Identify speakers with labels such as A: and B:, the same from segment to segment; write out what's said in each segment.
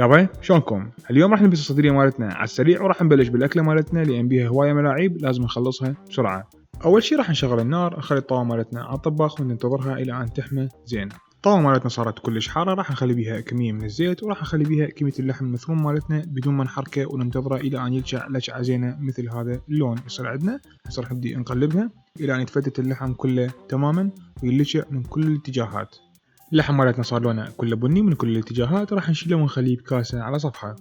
A: يابا شلونكم؟ اليوم راح نلبس الصدرية مالتنا على السريع وراح نبلش بالأكلة مالتنا لأن بيها هواية ملاعيب لازم نخلصها بسرعة. أول شي راح نشغل النار، نخلي الطاوة مالتنا على الطباخ وننتظرها إلى أن تحمى زين. الطاوة مالتنا صارت كلش حارة، راح نخلي بيها كمية من الزيت وراح نخلي بيها كمية اللحم المفروم مالتنا بدون ما نحركه وننتظره إلى أن يلشع لشعة زينة مثل هذا اللون يصير عندنا. هسه راح نبدي نقلبها إلى أن يتفتت اللحم كله تماما ويلشع من كل الاتجاهات. اللحم مالتنا صار لونه كله بني من كل الاتجاهات، راح نشيله ونخليه بكاسة على صفحة.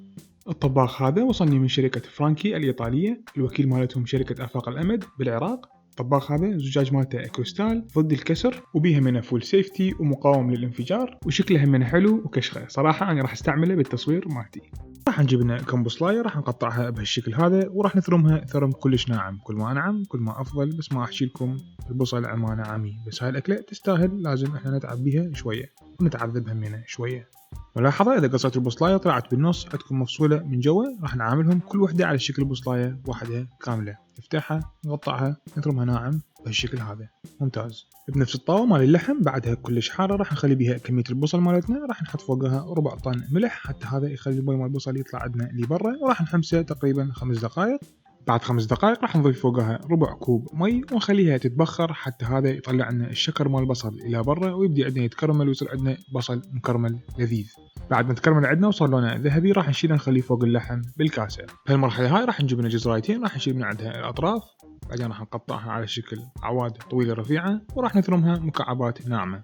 A: الطباخ هذا وصلني من شركة فرانكي الإيطالية، الوكيل مالتهم شركة آفاق الأمد بالعراق. الطباخ هذا الزجاج مالته كريستال ضد الكسر وبيها منه فول سيفتي ومقاوم للانفجار وشكله منه حلو وكشخه. صراحة أنا راح استعمله بالتصوير مالتي. راح نجيب لنا كم بصلاية، راح نقطعها بهالشكل هذا وراح نثرمها ثرم كلش ناعم. كل ما انعم كل ما افضل، بس ما احكي لكم البصل عمانة عمي، بس هاي الاكلة تستاهل، لازم احنا نتعب بيها شوية ونتعذب همينة شوية. ملاحظة اذا قصت البصلاية طلعت بالنص عندكم مفصولة من جوا، راح نعاملهم كل وحدة على شكل بصلاية وحدها كاملة، نفتحها نقطعها نثرمها ناعم بهالشكل هذا ممتاز. بنفس الطاوة مال اللحم بعدها كلش حارة راح نخلي بيها كمية البصل مالتنا، راح نحط فوقها ربع طن ملح حتى هذا يخلي المي مال البصل يطلع عندنا اللي برا، وراح نحمسه تقريبا 5 دقائق. بعد 5 دقائق راح نضيف فوقها ربع كوب مي ونخليها تتبخر حتى هذا يطلع لنا الشكر مال البصل الى برا ويبدي عندنا يتكرمل ويصير عندنا بصل مكرمل لذيذ. بعد ما تكرمل عندنا وصار لونه ذهبي راح نشيله نخليه فوق اللحم بالكاسة. بهالمرحلة هاي راح نجيب لنا جزرايتين، راح نشيل من عندها الاطراف، بعدين راح نقطعها على شكل عواد طويلة رفيعة وراح نثرمها مكعبات ناعمة.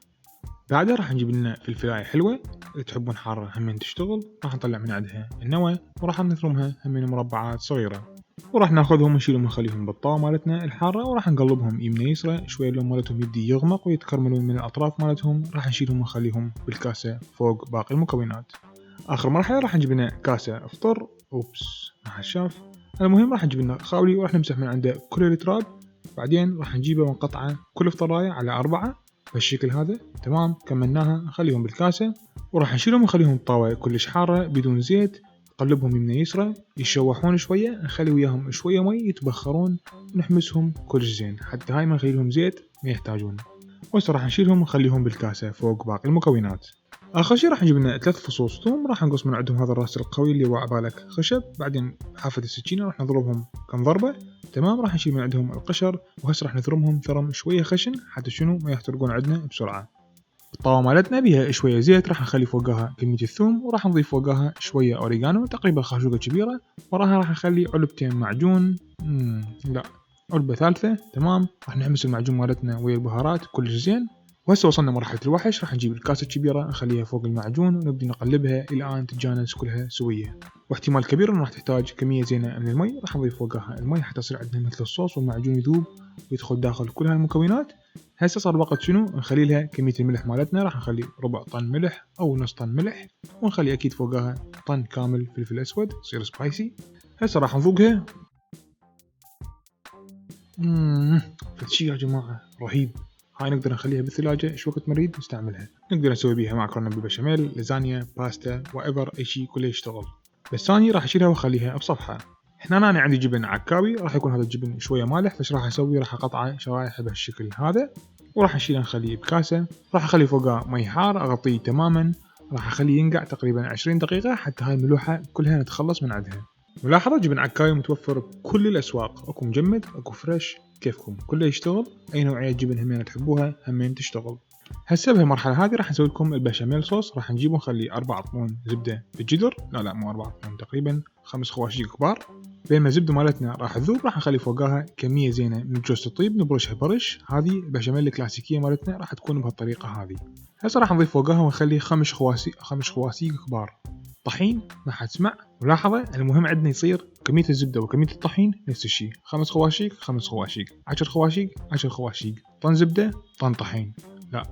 A: بعدها راح نجيب لنا فلفلاية حلوة اللي تحبون حارة همين تشتغل، راح نطلع من عندها النوى وراح نثرمها همين مربعات صغيرة، وراح ناخذهم ونشيلهم ونخليهم بالطاوة مالتنا الحارة وراح نقلبهم يمنى يسرى شوية، اللون مالتهم يبدي يغمق ويتكرملون من الأطراف مالتهم، راح نشيلهم ونخليهم بالكاسة فوق باقي المكونات. آخر مرحلة راح نجيب لنا كاسة افطر، اوبس ما حد شاف. المهم راح نجيب لنا خاولي وراح نمسح من عنده كل التراب، بعدين راح نجيبه ونقطعه كل فطراية على 4 بالشكل هذا. تمام كملناها، نخليهم بالكاسة وراح نشيلهم ونخليهم بطاوة كلش حارة بدون زيت، نقلبهم يمنى يسرى يشوحون شوية، نخلي وياهم شوية مي يتبخرون ونحمسهم كلش زين حتى هاي ما نخليهم زيت ما يحتاجون. وهسه راح نشيلهم ونخليهم بالكاسة فوق باقي المكونات. اخر شي راح نجيب لنا 3 فصوص ثوم، راح نقص من عندهم هذا الراس القوي اللي هو عبالك خشب، بعدين حافة السكينة راح نضربهم كم ضربة. تمام راح نشيل من عندهم القشر، وهسه راح نثرمهم ثرم شوية خشن حتى شنو ما يحترقون عندنا بسرعة. الطاوة مالتنا بيها شوية زيت، راح نخلي فوقها كمية الثوم وراح نضيف فوقها شوية اوريجانو تقريبا خاشوقة كبيرة، وراها راح نخلي علبتين معجون لا علبة ثالثة. تمام راح نحمس المعجون مالتنا ويا البهارات كلش زين. وهسه وصلنا مرحلة الوحش، راح نجيب الكاسة الكبيرة نخليها فوق المعجون ونبدي نقلبها إلى أن تتجانس كلها سوية، واحتمال كبير إن راح تحتاج كمية زينة من المي، راح نضيف فوقها المي حتى يصير عندنا مثل الصوص والمعجون يذوب ويدخل داخل كل هالمكونات. هسه صار وقت شنو نخلي لها كمية الملح مالتنا، راح نخلي ربع طن ملح أو نص طن ملح، ونخلي أكيد فوقها طن كامل فلفل أسود تصير سبايسي. هسه راح نذوقها. فشي يا جماعة رهيب. هاي نقدر نخليها بالثلاجة ايش وقت نريد نستعملها، نقدر نسوي بيها معكرونة بالبشاميل، لازانيا، باستا، وايفر اي شيء كله يشتغل. بس ثاني راح اشيلها واخليها بصفحة. هنا انا عندي جبن عكاوي، راح يكون هذا الجبن شوية مالح، فايش راح اسوي؟ راح اقطعه شرايح بهالشكل هذا وراح اشيله نخليه بكاسة، راح اخلي فوقه مي حار اغطيه تماما، راح اخليه ينقع تقريبا 20 دقيقة حتى هاي الملوحة كلها نتخلص من عندها. ملاحظة جبن عكاوي متوفر بكل الاسواق، اكو مجمد اكو فريش كيفكم كله يشتغل، اي نوعية جبن همين تحبوها همين تشتغل. هسه بهالمرحلة هذه راح نسوي لكم البشاميل صوص، راح نجيب ونخلي 4 قطون زبدة بالجدر، لا مو 4 قطون، تقريبا 5 خواشيق كبار. بين ما الزبدة مالتنا راح تذوب راح نخلي فوقها كمية زينة من جوز الطيب نبرشها برش. هذه البشاميل الكلاسيكية مالتنا راح تكون بهالطريقة هذه. هسه راح نضيف فوقها ونخلي 5 خواسيق كبار طحين ما حتسمع. ملاحظة المهم عندنا يصير كمية الزبدة وكمية الطحين نفس الشيء، 5 خواشيق 5 خواشيق، 10 خواشيق 10 خواشيق، طن زبدة طن طحين، لا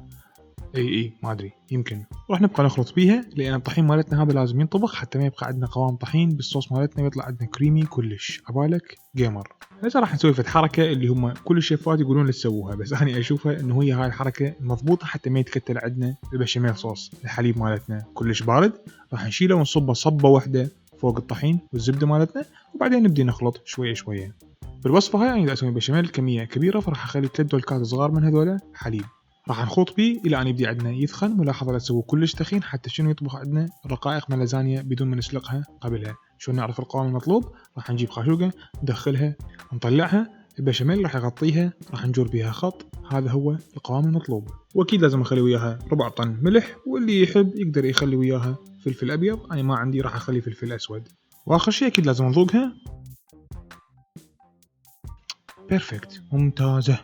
A: اي ما ادري يمكن. راح نبقى نخلط بيها لان الطحين مالتنا هذا لازم ينطبخ حتى ما يبقى عندنا قوام طحين بالصوص مالتنا ويطلع عندنا كريمي كلش عبالك جيمر. هسه راح نسوي فد حركة اللي هم كل الشيفات يقولون تسووها، بس انا اشوفها انه هي هاي الحركة المضبوطة حتى ما يتكتل عندنا البشاميل صوص. الحليب مالتنا كلش بارد، راح نشيله ونصبه صبة واحدة فوق الطحين والزبدة مالتنا، وبعدين نبدي نخلط شوية شوية. بالوصفة هاي انا اسوي بشاميل كمية كبيرة، فراح اخلي 3 دولكات صغار من هذولا حليب. راح نخوض بيه إلى أن يبدي عندنا يثخن. ملاحظة لا تسوي كلش ثخين حتى شنو يطبخ عندنا رقائق من اللازانيا بدون ما نسلقها قبلها. شلون نعرف القوام المطلوب؟ راح نجيب خاشوقة ندخلها نطلعها، البشاميل راح يغطيها، راح نجور بيها خط، هذا هو القوام المطلوب. واكيد لازم نخلي وياها ربع طن ملح، واللي يحب يقدر يخلي وياها فلفل ابيض، انا ما عندي راح اخلي فلفل اسود. واخر شيء اكيد لازم نذوقها. بيرفكت، ممتازة.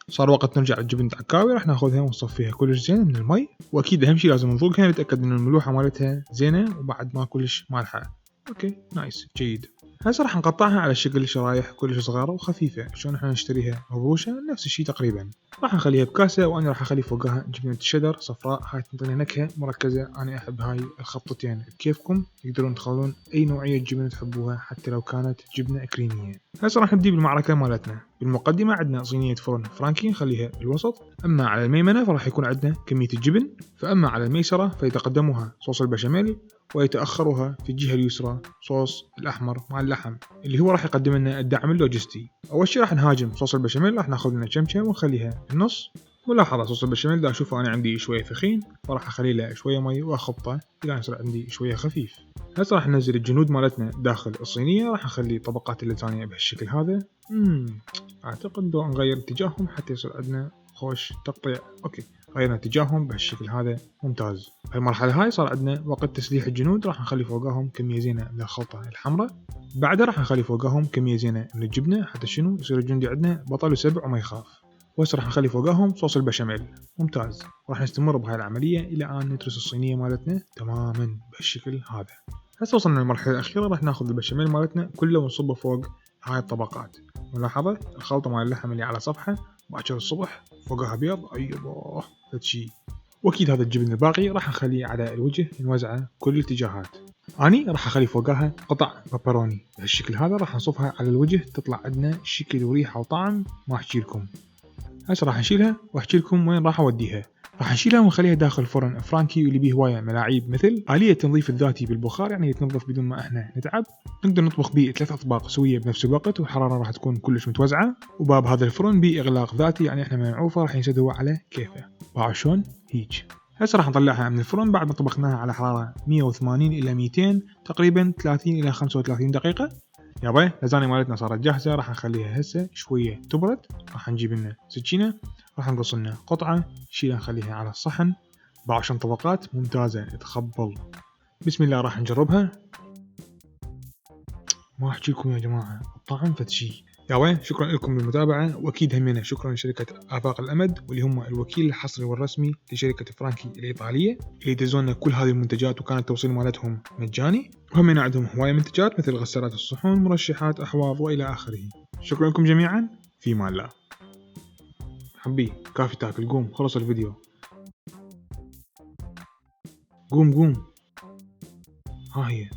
A: صار وقت نرجع الجبن عكاوي، راح ناخذها ونصفيها كلش زين من المي، واكيد اهم شيء لازم نذوقها نتاكد ان الملوحه مالتها زينه وبعد ما كلش مالحه. اوكي نايس جيد. هسه راح نقطعها على شكل شرايح كلش صغيره وخفيفه، شلون احنا نشتريها مبروشه نفس الشيء تقريبا. راح نخليها بكاسه، وانا راح اخلي فوقها جبنه شيدر صفراء، هاي تنطينا نكهه مركزه. انا احب هاي الخطتين، بكيفكم تقدرون تخلون اي نوعيه جبنه تحبوها حتى لو كانت جبنه كريميه. هسه راح نبدي بالمعركه مالتنا. بالمقدمه عندنا صينيه فرن فرانكي نخليها بالوسط، اما على الميمنه فراح يكون عندنا كميه الجبن، فاما على الميسره فيتقدمها صوص البشاميل ويتأخرها في الجهة اليسرى صوص الأحمر مع اللحم اللي هو راح يقدم لنا الدعم اللوجستي. أول شيء راح نهاجم صوص البشاميل، راح ناخذ لنا شمشة ونخليها بالنص. ملاحظة صوص البشاميل دا أشوفه أنا عندي شوية ثخين، فراح أخلي له شوية مي وأخبطه إلى أن يصير عندي شوية خفيف. هسه راح ننزل الجنود مالتنا داخل الصينية، راح نخلي طبقات اللازانيا بهالشكل هذا. أعتقد لو نغير اتجاههم حتى يصير عندنا خوش تقطيع. أوكي غيرنا اتجاههم بهالشكل هذا ممتاز. بهالمرحلة هاي صار عندنا وقت تسليح الجنود، راح نخلي فوقهم كمية زينة من الخلطة الحمراء. بعدها راح نخلي فوقهم كمية زينة من الجبنة حتى شنو يصير الجندي عندنا بطل وسبع وما يخاف. وهسه راح نخلي فوقهم صوص البشاميل ممتاز. راح نستمر بهاي العملية إلى أن نترس الصينية مالتنا تماما بهالشكل هذا. هسه وصلنا للمرحلة الأخيرة، راح ناخذ البشاميل مالتنا كله ونصبه فوق هاي الطبقات. ملاحظة الخلطة مال اللحم اللي على صفحة باكر الصبح فوقها بيض، أيوه هادشي. واكيد هذا الجبن الباقي راح نخليه على الوجه نوزعه كل الاتجاهات. اني راح اخلي فوقها قطع بابروني بهالشكل هذا، راح نصفها على الوجه تطلع عندنا شكل وريحه وطعم ما احكي لكم. هسه راح نشيلها واحكي لكم وين راح اوديها. راح نشيلها ونخليها داخل فرن فرانكي واللي بيه هوايه ملاعيب، مثل آلية التنظيف الذاتي بالبخار، يعني يتنظف بدون ما احنا نتعب. نقدر نطبخ بيه 3 اطباق سويه بنفس الوقت، والحراره راح تكون كلش متوزعه. وباب هذا الفرن بيه اغلاق ذاتي، يعني احنا ما نعوفه راح ينسد هو على كيفه. باعوا شلون هيج. هسه راح نطلعها من الفرن بعد ما طبخناها على حراره 180 الى 200 تقريبا 30 الى 35 دقيقه. يابا اللازانيا مالتنا صارت جاهزه، راح نخليها هسه شويه تبرد. راح نجيب لنا سكينه، راح نقص لنا قطعه نشيلها نخليها على الصحن. ب10 طبقات ممتازه تخبل. بسم الله راح نجربها. ما احكي لكم يا جماعه الطعم فتشي. يابا شكرا لكم بالمتابعه، واكيد همينا شكرا لشركه آفاق الامد واللي هم الوكيل الحصري والرسمي لشركه فرانكي الايطاليه اللي دزونا كل هذه المنتجات، وكان التوصيل مالتهم مجاني. وهمينا عندهم هوايه منتجات مثل غسالات الصحون، مرشحات، احواض والى اخره. شكرا لكم جميعا، في مان الله. حبي كافي تاكل، قوم خلص الفيديو، قوم ها هي.